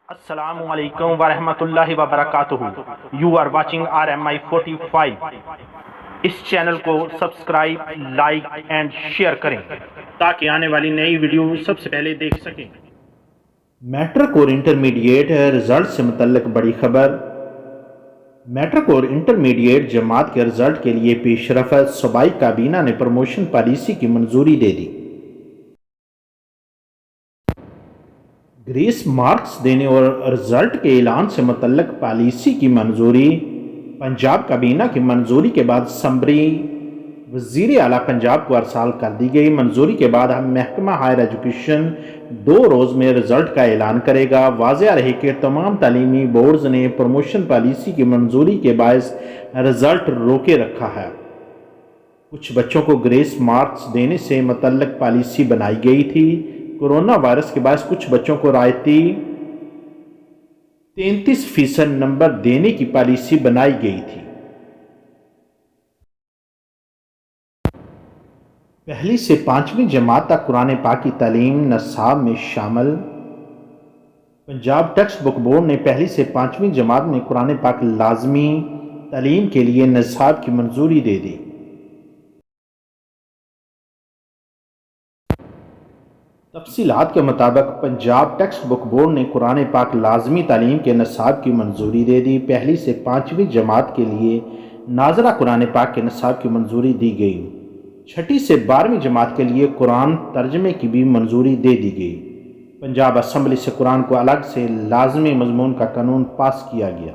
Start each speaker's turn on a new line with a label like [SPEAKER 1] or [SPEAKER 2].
[SPEAKER 1] السلام علیکم ورحمۃ اللہ وبرکاتہ. You are watching RMI 45. اس چینل کو سبسکرائب، لائک اینڈ شیئر کریں تاکہ آنے والی نئی ویڈیو سب سے پہلے دیکھ سکیں.
[SPEAKER 2] میٹرک اور انٹرمیڈیٹ رزلٹ سے متعلق بڑی خبر. میٹرک اور انٹرمیڈیٹ جماعت کے رزلٹ کے لیے پیش رفت. صوبائی کابینہ نے پروموشن پالیسی کی منظوری دے دی. گریس مارکس دینے اور رزلٹ کے اعلان سے متعلق پالیسی کی منظوری. پنجاب کابینہ کی منظوری کے بعد سمری وزیر اعلیٰ پنجاب کو ارسال کر دی گئی. منظوری کے بعد محکمہ ہائر ایجوکیشن 2 روز میں رزلٹ کا اعلان کرے گا. واضح رہے کہ تمام تعلیمی بورڈز نے پروموشن پالیسی کی منظوری کے باعث رزلٹ روکے رکھا ہے. کچھ بچوں کو گریس مارکس دینے سے متعلق پالیسی بنائی گئی تھی. کورونا وائرس کے باعث کچھ بچوں کو رعایتی 33% نمبر دینے کی پالیسی بنائی گئی تھی. پہلی سے 5ویں جماعت تک قرآن پاک کی تعلیم نصاب میں شامل. پنجاب ٹیکسٹ بک بورڈ نے پہلی سے 5ویں جماعت میں قرآن پاک لازمی تعلیم کے لیے نصاب کی منظوری دے دی. تفصیلات کے مطابق پنجاب ٹیکسٹ بک بورڈ نے قرآن پاک لازمی تعلیم کے نصاب کی منظوری دے دی. پہلی سے 5ویں جماعت کے لیے ناظرہ قرآن پاک کے نصاب کی منظوری دی گئی. 6ٹھی سے 12ویں جماعت کے لیے قرآن ترجمے کی بھی منظوری دے دی گئی. پنجاب اسمبلی سے قرآن کو الگ سے لازمی مضمون کا قانون پاس کیا گیا.